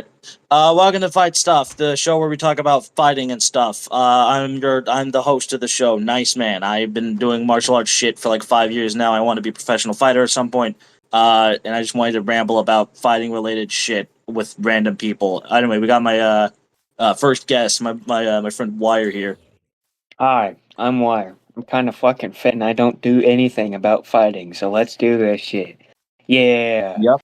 right. Welcome to Fight Stuff, the show where we talk about fighting and stuff. I'm the host of the show, Nice Man. I've been doing martial arts shit for like 5 years now. I want to be a professional fighter at some point. And I just wanted to ramble about fighting related shit with random people. Anyway, we got my first guest, my friend Wire here. Hi, I'm Wire. I'm kind of fucking fit and I don't do anything about fighting, so let's do this shit. Yeah. Yep.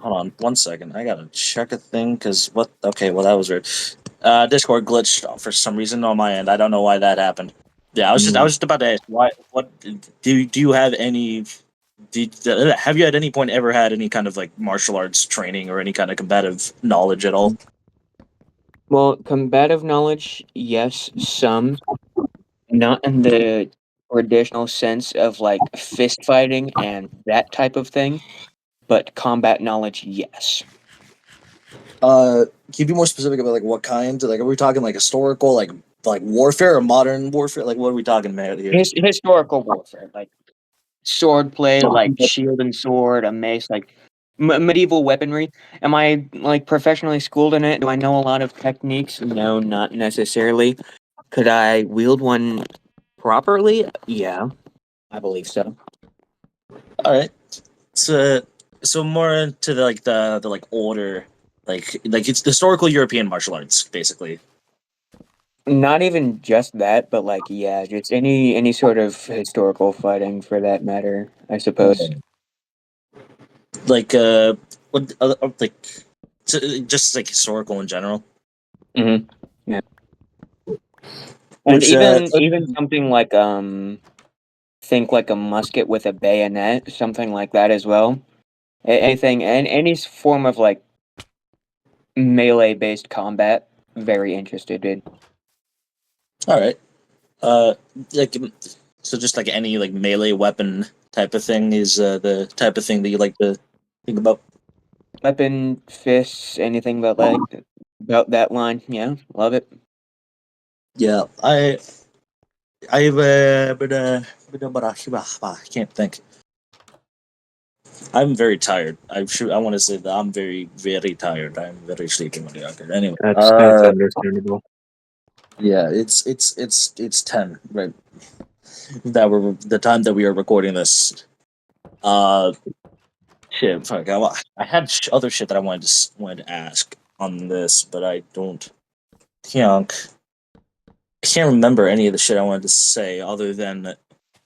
Hold on 1 second. I gotta check a thing because what? Okay, well that was weird. Discord glitched for some reason on my end. I don't know why that happened. Yeah, I was just about to ask why. What do you have any? Have you at any point ever had any kind of like martial arts training or any kind of combative knowledge at all? Well, combative knowledge, yes, some. Not in the traditional sense of like fist fighting and that type of thing, but combat knowledge, yes. Can you be more specific about like what kind? Like, are we talking like historical, like warfare or modern warfare? Like, what are we talking about here? Historical warfare, like sword play, like shield and sword, a mace, like medieval weaponry. Am I like professionally schooled in it? Do I know a lot of techniques? No, not necessarily. Could I wield one properly? Yeah, I believe so. All right. So so more into the like older like it's historical European martial arts basically. Not even just that, but like yeah, just any sort of historical fighting for that matter, I suppose. Like what like just like historical in general. Hmm. Yeah, and Which even something like think like a musket with a bayonet, something like that as well. Anything and any form of like melee based combat, very interested in. all right. Uh like so just like any like melee weapon type of thing is the type of thing that you like to think about. Weapon, fists, anything about that line. Yeah, love it. Yeah, I've I can't think. I'm very tired. I want to say that I'm very tired. I'm very sleepy when younger. Anyway, That's understandable. yeah, it's 10 right that we're the time that we are recording this. Uh, shit, fuck. I had other shit that I wanted to ask on this, but I don't think I can't remember any of the shit I wanted to say other than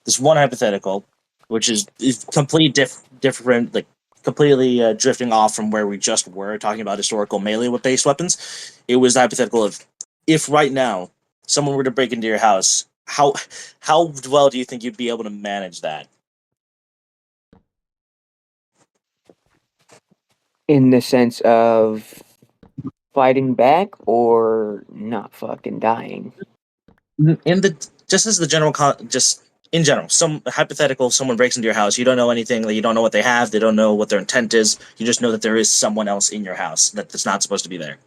this one hypothetical, which is completely different, like completely drifting off from where we just were talking about historical melee based weapons. It was the hypothetical of if right now someone were to break into your house, how well do you think you'd be able to manage that? In the sense of fighting back or not fucking dying. In the just as the general just in general, some hypothetical, someone breaks into your house, you don't know anything, like, you don't know what they have, they don't know what their intent is, you just know that there is someone else in your house that's not supposed to be there.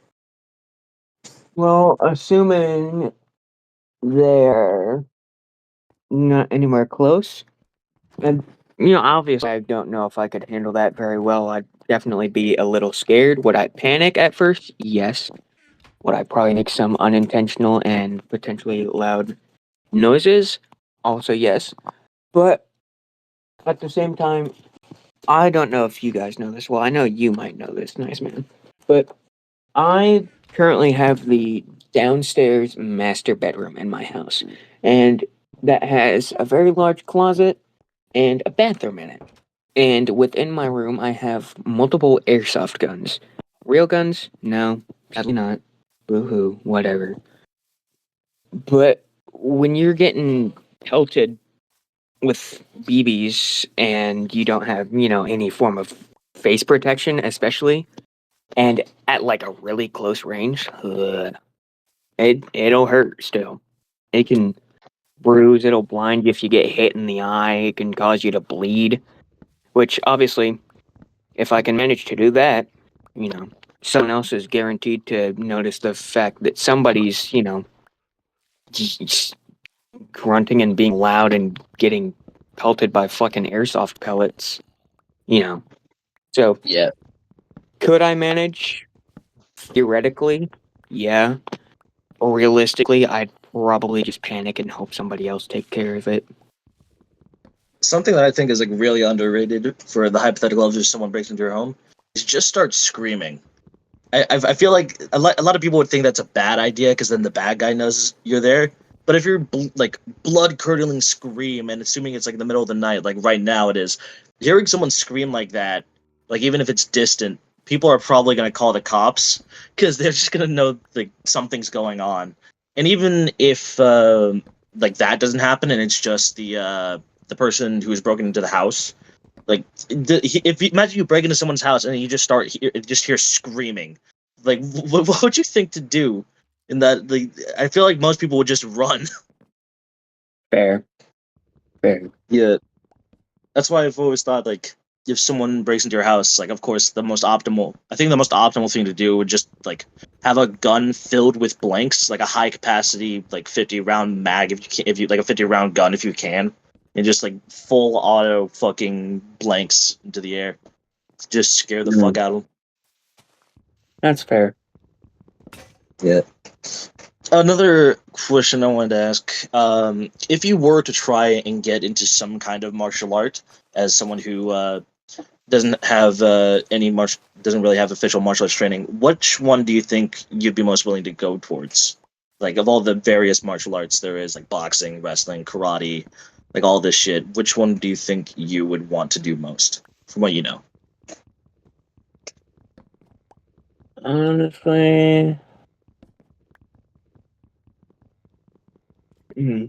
Well, assuming they're not anywhere close, and obviously, I don't know if I could handle that very well. I'd definitely be a little scared. Would I panic at first? Yes. Would I probably make some unintentional and potentially loud noises? Also, yes. But at the same time, I don't know if you guys know this. Well, I know you might know this, nice man. But I currently have the downstairs master bedroom in my house, and that has a very large closet and a bathroom in it. And within my room, I have multiple airsoft guns. Real guns? No, sadly not. Boo-hoo, whatever. But when you're getting pelted with BBs and you don't have, any form of face protection, especially, and at like a really close range, it'll hurt still. It can bruise, it'll blind you if you get hit in the eye, it can cause you to bleed, which obviously, if I can manage to do that, someone else is guaranteed to notice the fact that somebody's, just grunting and being loud and getting pelted by fucking airsoft pellets, you know. So, Yeah. could I manage? theoretically, yeah. Realistically, I'd probably just panic and hope somebody else take care of it. Something that I think is like really underrated for the hypothetical of just someone breaks into your home is just start screaming. I feel like a lot of people would think that's a bad idea because then the bad guy knows you're there. But if you're like blood curdling scream, and assuming it's like in the middle of the night, like right now it is, hearing someone scream like that, like even if it's distant, people are probably gonna call the cops because they're just gonna know like something's going on. And even if like that doesn't happen and it's just the person who's broken into the house, like if you imagine you break into someone's house and you just hear screaming, like what would you think to do? In that, like, I feel like most people would just run. Fair. Fair. Yeah, that's why I've always thought like if someone breaks into your house, like of course I think the most optimal thing to do would just like have a gun filled with blanks, like a high capacity like 50 round mag if you can, if you like a 50 round gun if you can, and just like full auto fucking blanks into the air, just scare the fuck out of them. That's fair. Yeah. Another question I wanted to ask: if you were to try and get into some kind of martial art, as someone who doesn't really have official martial arts training, which one do you think you'd be most willing to go towards? Like of all the various martial arts there is, like boxing, wrestling, karate, like all this shit, which one do you think you would want to do most, from what you know? Honestly, hmm.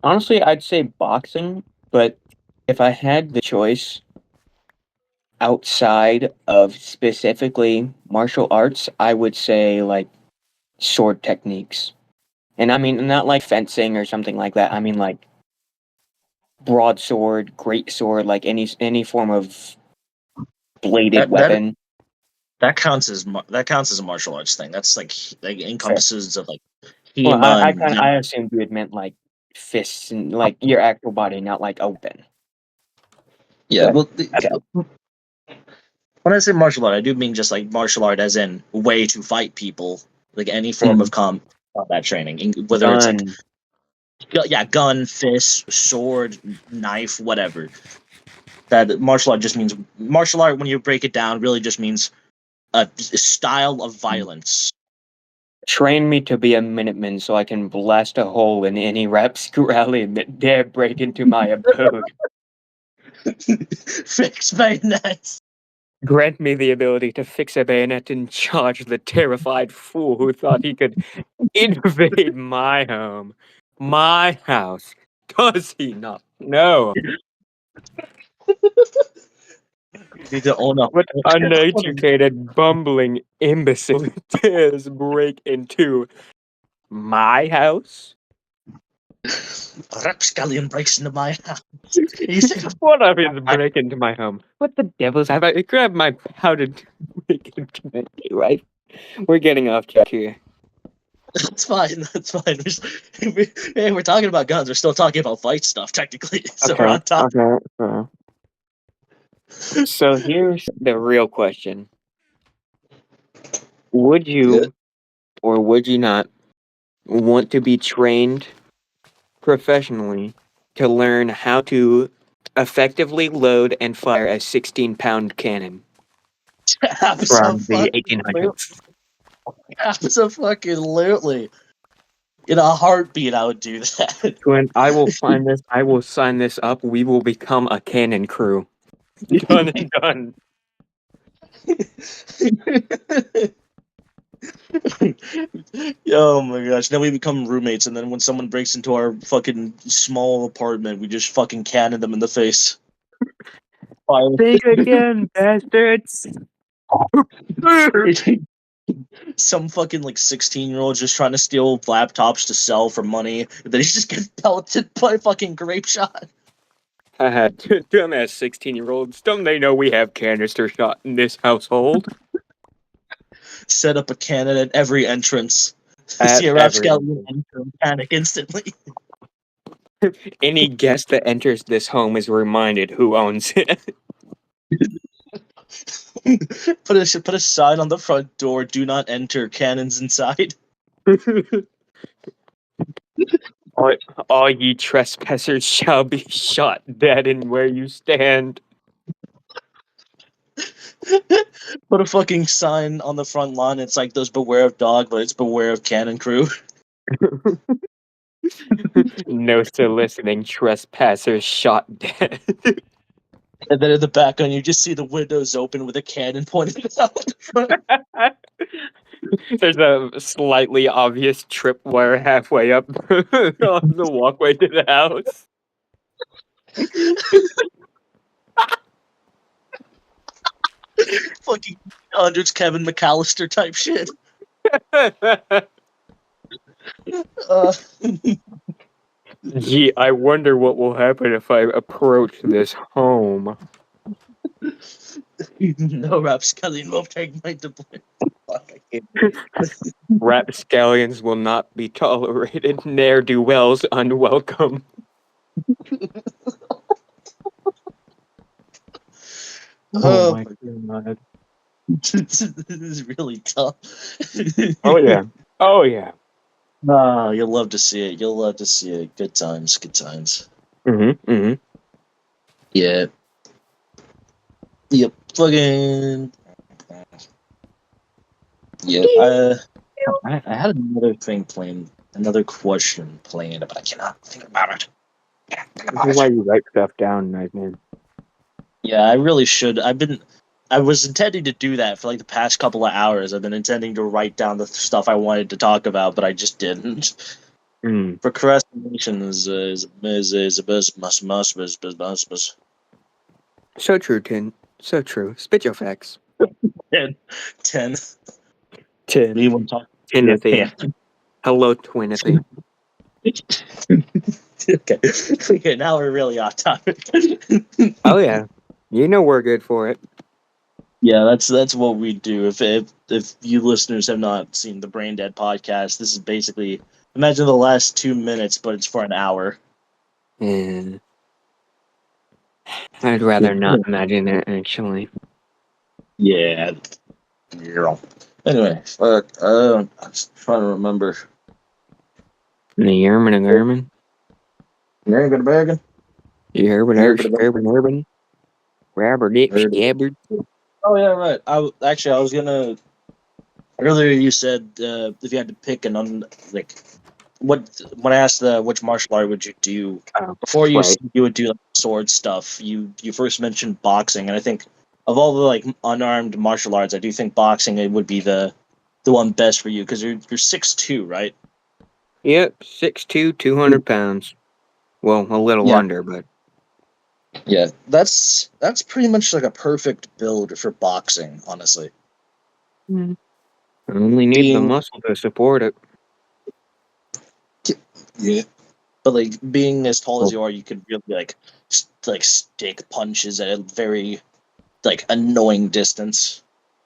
Honestly, I'd say boxing, but if I had the choice outside of specifically martial arts, I would say like sword techniques. And I mean, not like fencing or something like that. I mean, like broadsword, great sword, like any form of bladed That weapon. that counts as a martial arts thing. That's like Fair. encompasses of like Well, HEMA and I assumed you had meant like fists and like your actual body, not like a weapon. yeah. But Well, okay. when I say martial art, I do mean just like martial art as in way to fight people, like any form of Mhm. combat training, whether it's like Gun. yeah, gun, fist, sword, knife, whatever. That martial art just means martial art. When you break it down, really just means a style of violence. Train me to be a Minuteman so I can blast a hole in any rapscallion that dare break into my abode. Fix bayonets. Grant me the ability to fix a bayonet and charge the terrified fool who thought he could invade my home. My house. Does he not know? You need to own up. What uneducated, bumbling imbecile dares break into my house? Rapscallion breaks into my house. He's like, What of his break into my home? What the devils have I grabbed my powdered break into my right? We're getting off track here. that's fine. That's fine. Hey, we're talking about guns. We're still talking about fight stuff, technically. So we're Okay, on top. okay. So here's the real question. Would Yeah. you or would you not want to be trained professionally to learn how to effectively load and fire a 16-pound cannon from the Absolutely. 1800s? Absolutely. In a heartbeat, I would do that. When I will sign this up, we will become a cannon crew. Done and done. Oh my gosh. Then we become roommates, and then when someone breaks into our fucking small apartment, we just fucking cannon them in the face. Fire. Think again, bastards. Some fucking like 16-year-old just trying to steal laptops to sell for money, and then he just gets pelleted by a fucking grape shot. Haha, dumbass 16-year-olds. Don't they know we have canister shot in this household? Set up a cannon at every entrance. At See a every rapscallion enter and panic instantly. Any guest that enters this home is reminded who owns it. Put a sign on the front door. Do not enter. Cannons inside. all ye trespassers shall be shot dead in where you stand. Put a fucking sign on the front lawn. It's like those beware of dog, but it's beware of cannon crew. No soliciting trespassers shot dead. And then in the background, you just see the windows open with a cannon pointed out the front. There's a slightly obvious tripwire halfway up on the walkway to the house. Fucking hundreds Kevin McAllister type shit. Uh, Gee, I wonder what will happen if I approach this home. no rapscallion will take my deployment. Fuck, I can't. Rapscallions will not be tolerated. Ne'er-do-wells unwelcome. Oh my god. This is really tough. Oh yeah. Oh yeah. Ah, you'll love to see it. You'll love to see it. Good times. Good times. Yeah. Yep. Fucking. Yep. I had another thing planned, another question planned, but I cannot think about it. This is why you write stuff down, nice man. Yeah, I really should. I was intending to do that for like the past couple of hours. I've been intending to write down the stuff I wanted to talk about, but I just didn't. Procrastination is a buzz. So true, Tin. So true. Spit your facts. 10. 10. Tin. We want to talk. Timothy. Hello, Twinithy. Okay. Okay, now we're really off topic. Oh yeah. You know we're good for it. Yeah, that's what we do. If you listeners have not seen the Brain Dead podcast, this is basically imagine the last 2 minutes, but it's for an hour. And I'd rather not imagine it, actually. Yeah. Anyway, fuck. I'm just trying to remember. The Yerman and German. American American. You heard what urban. Robber Dick Scabbard. Oh yeah, right. I was gonna. Earlier you said if you had to pick when I asked which martial art would you do before you said you would do like, sword stuff. You first mentioned boxing, and I think of all the like unarmed martial arts, I do think boxing it would be the one best for you because you're 6'2", right? Yep, 6'2", 200 pounds. Well, a little under, but yeah, that's pretty much like a perfect build for boxing, honestly. I only need the muscle to support it. Yeah, but like being as tall as you are, you could really like stick punches at a very like annoying distance.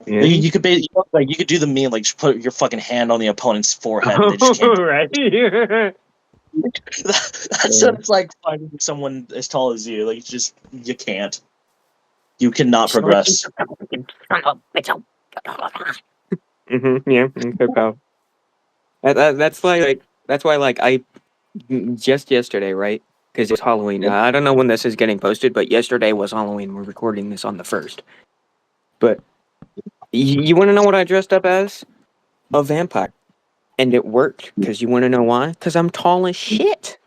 Yeah. You could you could do the meme like just put your fucking hand on the opponent's forehead. And they just can't. Right. That's what it's like fighting someone as tall as you. Like you can't. You cannot progress. Yeah. Okay, pal. That's why I just yesterday, right? Because it's Halloween. Yep. I don't know when this is getting posted, but yesterday was Halloween. We're recording this on the 1st. But you want to know what I dressed up as? A vampire. And it worked, because you want to know why? Because I'm tall as shit.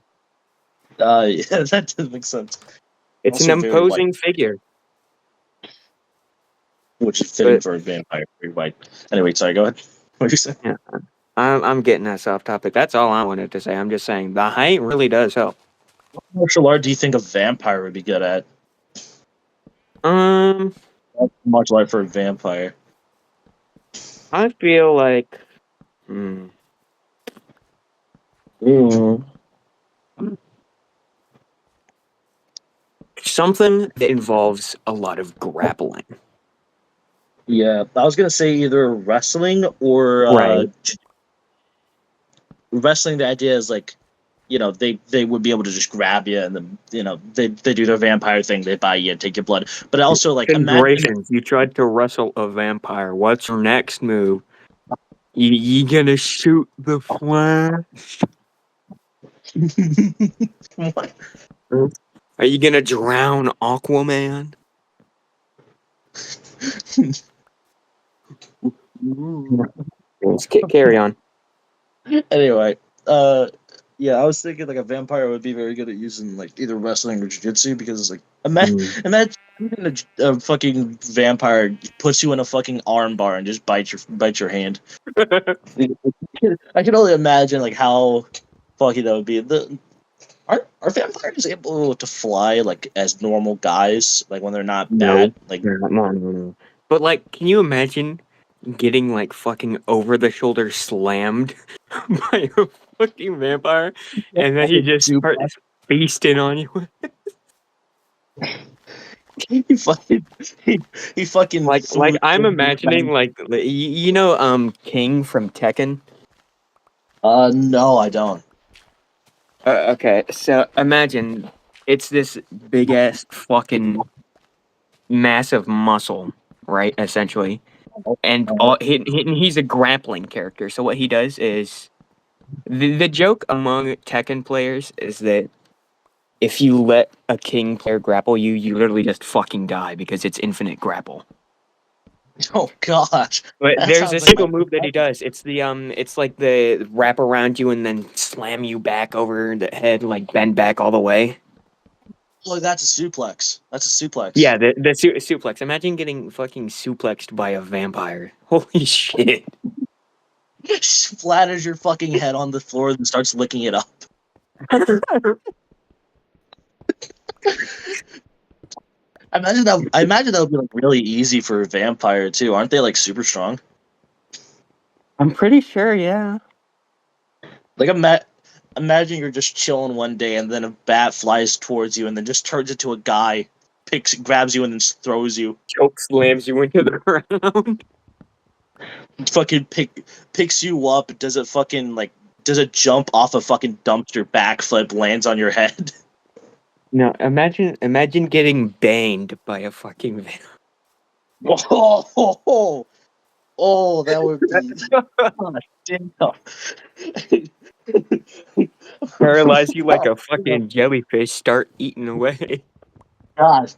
Yeah, that does make sense. It's Also an imposing figure. Which is fitting for a vampire. Very white. Anyway, sorry, go ahead. What did you say? Yeah, I'm getting us off topic. That's all I wanted to say. I'm just saying the height really does help. What martial art do you think a vampire would be good at? Martial art for a vampire. I feel like something that involves a lot of grappling. Yeah, I was gonna say either wrestling or Right. wrestling. The idea is like they would be able to just grab you, and then they do their vampire thing. They buy you and take your blood. But also, like, imagine. Congratulations, you tried to wrestle a vampire. What's your next move? You gonna shoot the Flash? What? Are you gonna drown Aquaman? Let's carry on. Anyway, yeah, I was thinking like a vampire would be very good at using like either wrestling or jiu-jitsu, because it's like imagine a fucking vampire puts you in a fucking arm bar and just bites your hand. I can only imagine like how fucky that would be. Are vampires able to fly like as normal guys, like when they're not No. bad? Like, No. But like, can you imagine getting like fucking over the shoulder slammed by a fucking vampire, and then he just starts feasting on you? he fucking he fucking Like I'm imagining like King from Tekken. No, I don't. Okay, so imagine it's this big ass fucking massive muscle, right? Essentially, and he's a grappling character. So what he does is the joke among Tekken players is that if you let a King player grapple you, you literally just fucking die because it's infinite grapple. Oh gosh, But that there's a sounds like single move that he does. It's like the wrap around you and then slam you back over the head, like bend back all the way. oh, that's a suplex. That's a suplex. Yeah, the suplex. Imagine getting fucking suplexed by a vampire. Holy shit. Splatters your fucking head on the floor and starts licking it up. I imagine that would be like really easy for a vampire too. Aren't they like super strong? I'm pretty sure, yeah. Like, imagine you're just chilling one day and then a bat flies towards you and then just turns into a guy, grabs you and then throws you. Choke slams you into the ground. Fucking picks you up. Does it jump off a fucking dumpster backflip, lands on your head? No, imagine getting banged by a fucking vampire. Oh, that would be. God damn. Paralyze you like a fucking jellyfish, start eating away. God.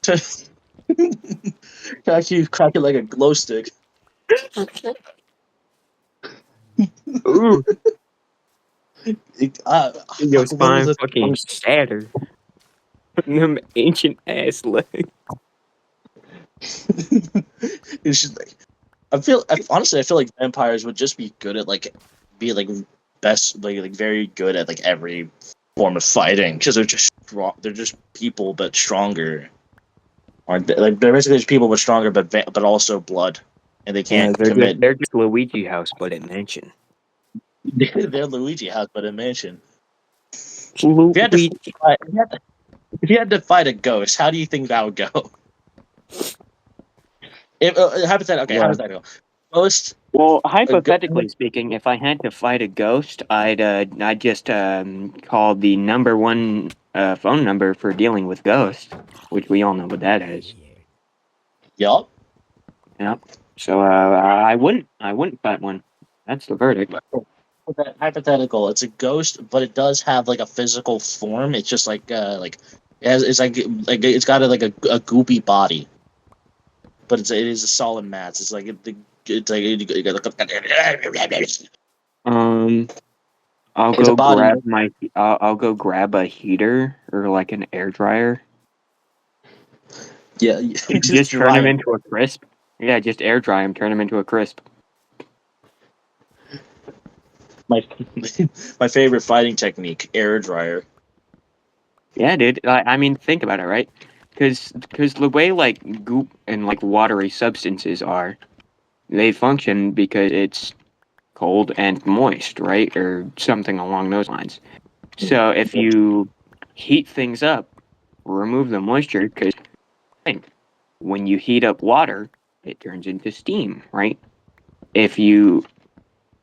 Crack it like a glow stick. Ooh, your Glow spine the. fucking shatter. Them ancient ass legs. It's just like, honestly, I feel like vampires would just be good at be like best, like very good at like every form of fighting, because they're just strong. They're just people, but stronger. Aren't they? Like, they're basically just people, but stronger, but also blood, and they can't commit. They're just Luigi House, but in mansion. They're Luigi House, but a mansion. If you had to Luigi. fight, if you had to fight a ghost, how do you think that would go? If hypothetical, okay, Well, hypothetical. Ghost. well, hypothetically speaking, if I had to fight a ghost, I'd just call the number one phone number for dealing with ghosts, which we all know what that is. Yup. Yep. So I wouldn't fight one. That's the verdict. Hypothetical. It's a ghost, but it does have like a physical form. It's just it's it's got a goopy body, but it is a solid mass. It's like it's like you got I'll it's a go body. grab I'll go grab a heater or like an air dryer. Yeah, Just turn dry him 'em. into a crisp. Yeah, just air dry him, turn him into a crisp. My my favorite fighting technique: air dryer. Yeah, dude. I mean, think about it, right? Because the way like goop and like watery substances are, they function because it's cold and moist, right, or something along those lines. So if you heat things up, remove the moisture, because think when you heat up water, it turns into steam, right? If you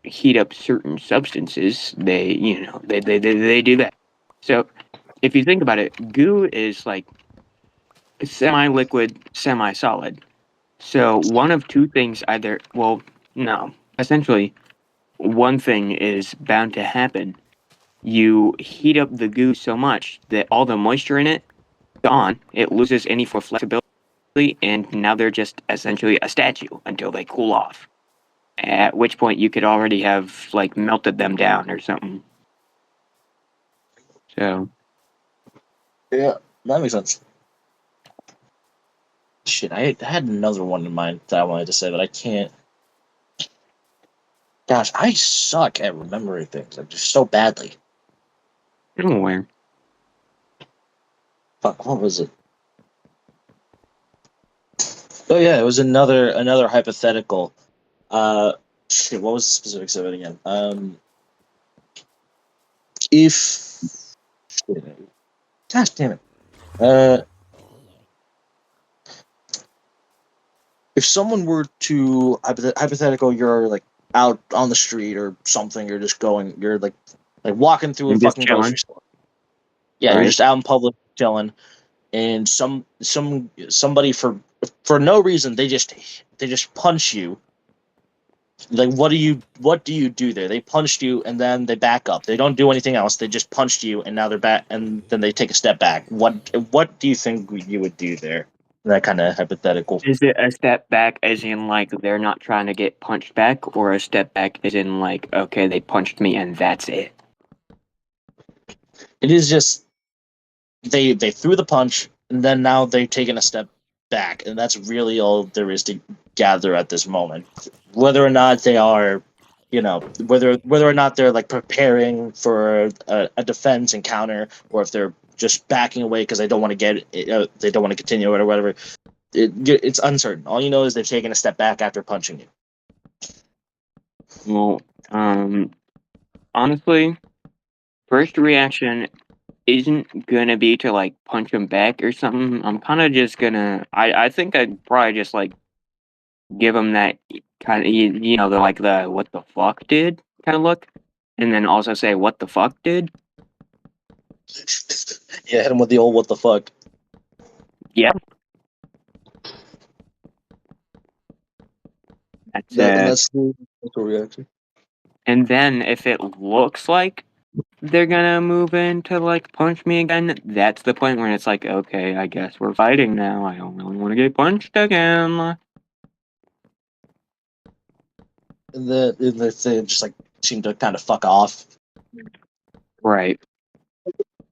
heat up certain substances, they they do that. So if you think about it, goo is like semi-liquid, semi-solid. So one of two things either, well, no, essentially one thing is bound to happen. You heat up the goo so much that all the moisture in it gone. It loses any for flexibility, and now they're just essentially a statue until they cool off. At which point you could already have like melted them down or something. So Yeah, that makes sense. Shit, I had another one in mind that I wanted to say, but I can't. Gosh, I suck at remembering things like just so badly. I'm aware. Fuck, what was it? Oh yeah, it was another hypothetical. Shit, what was the specifics of it again? If shit, gosh damn it. If someone were to hypothetical, you're like out on the street or something, you're just going, you're like walking through a I'm just fucking grocery chilling, store. Yeah, you're right? just out in public chilling, and somebody for no reason they just punch you. Like what do you do there? They punched you and then they back up. They don't do anything else. They just punched you and now they're back and then they take a step back. What do you think you would do there? That kind of hypothetical. Is it a step back as in like they're not trying to get punched back, or a step back as in like okay they punched me and that's it? It is just they threw the punch and then now they've taken a step back and that's really all there is to gather at this moment. Whether or not they are, whether or not they're like preparing for a defense encounter or if they're just backing away because they don't want to they don't want to continue or whatever. It's uncertain. All you know is they've taken a step back after punching you. Well, honestly, first reaction isn't gonna be to like punch him back or something. I'm kind of just gonna. I think I'd probably just like give him that kind of the like the what the fuck did kind of look, and then also say what the fuck did. Yeah, hit him with the old what the fuck. Yeah, that's And that's the reaction. and then if it looks like they're gonna move in to like punch me again, that's the point where it's like, okay, I guess we're fighting now. I don't really want to get punched again. And then they just like seem to kind of fuck off. Right.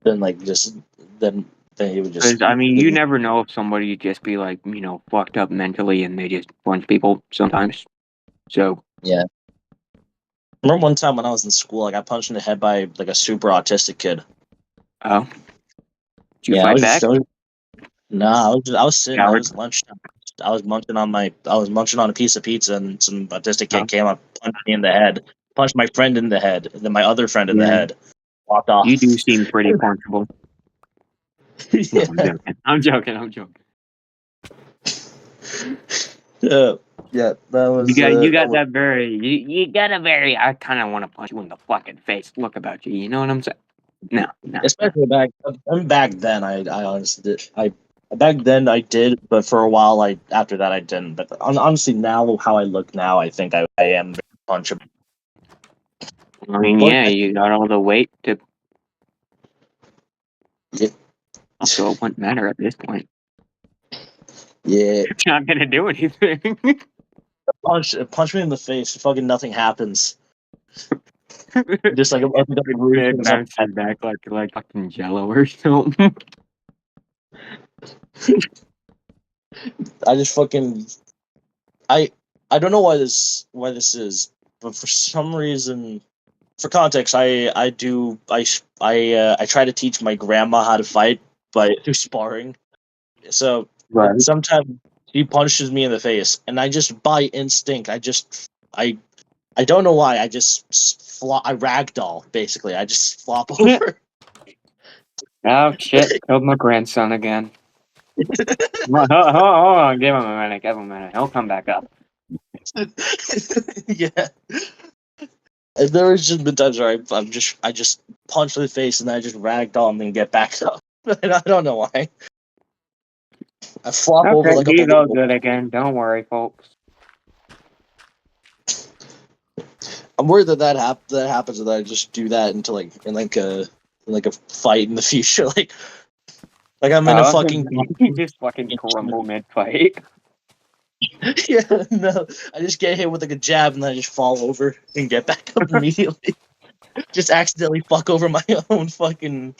Then like just then he would just Because I mean, you never know if somebody just be like, fucked up mentally and they just punch people sometimes. So, yeah. I remember one time when I was in school, I got punched in the head by like a super autistic kid. oh, did you Yeah, fight back? I was sitting. I Coward. was lunchtime. I was munching on a piece of pizza, and some autistic Oh, kid came up, punched me in the head, punched my friend in the head, and then my other friend in the yeah. head, walked You do off. seem pretty punchable. No, I'm Yeah, joking. I'm joking. I'm joking. yeah, yeah. That You was got you got that very you got a very I kind of want to punch you in the fucking face. Look about you. You know what I'm saying? No, no, no. especially back then. I honestly did. I back then I did, but for a while after that I didn't. But honestly, now how I look now, I think I am very punchable. I mean, But yeah, you got all the weight to. yeah, Also, it wouldn't matter at this point. yeah. It's not gonna do anything. Punch me in the face. Fucking nothing happens. Just like a bruise It goes up. bounces back like fucking Jello or something. I just fucking I I don't know why this is, but for some reason, for context, I try to teach my grandma how to fight by through sparring. So Right. sometimes she punches me in the face, and I just by instinct, I don't know why, I ragdoll basically. I just flop over. Oh shit! Killed my grandson again. Hold on, give him a minute. Give him a minute. He'll come back up. Yeah. And there has just been times where I just punch in the face and then I just ragdoll and get back up. And I don't know why. I flop over Okay, like a he's all balloon. good again. Don't worry, folks. I'm worried that happens and that I just do that into like a fight in the future. Like I'm in a Oh, fucking you just fucking crumble mid fight. yeah, no. I just get hit with like a jab and then I just fall over and get back up immediately. Just accidentally fuck over my own fucking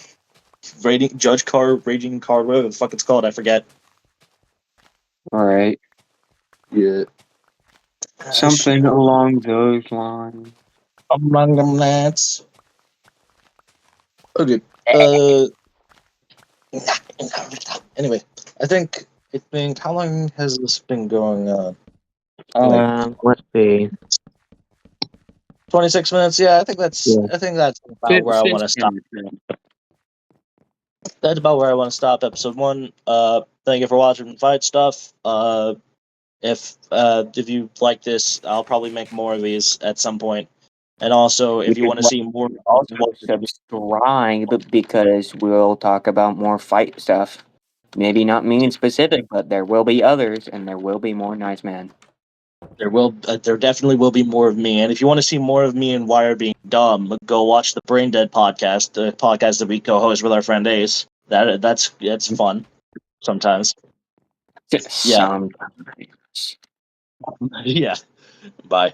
raging car, whatever the fuck it's called, I forget. All right, Yeah. something along those lines. Among them lads. Okay. Anyway, I think how long has this been going on? Like Let's see. 26 minutes. Yeah, Yeah, I think that's about where I want to stop. 15. That's about where I want to stop episode 1. Thank you for watching Fight Stuff. If you like this, I'll probably make more of these at some point. And also, You if you should want to see more, also subscribe because we'll talk about more fight stuff. Maybe not me in specific, but there will be others, and there will be more Nice Man. there definitely will be more of me. And if you want to see more of me and Wire being dumb, go watch the Brain Dead podcast, the podcast that we co-host with our friend Ace. That's fun sometimes. Yeah, Sometimes. yeah. Bye.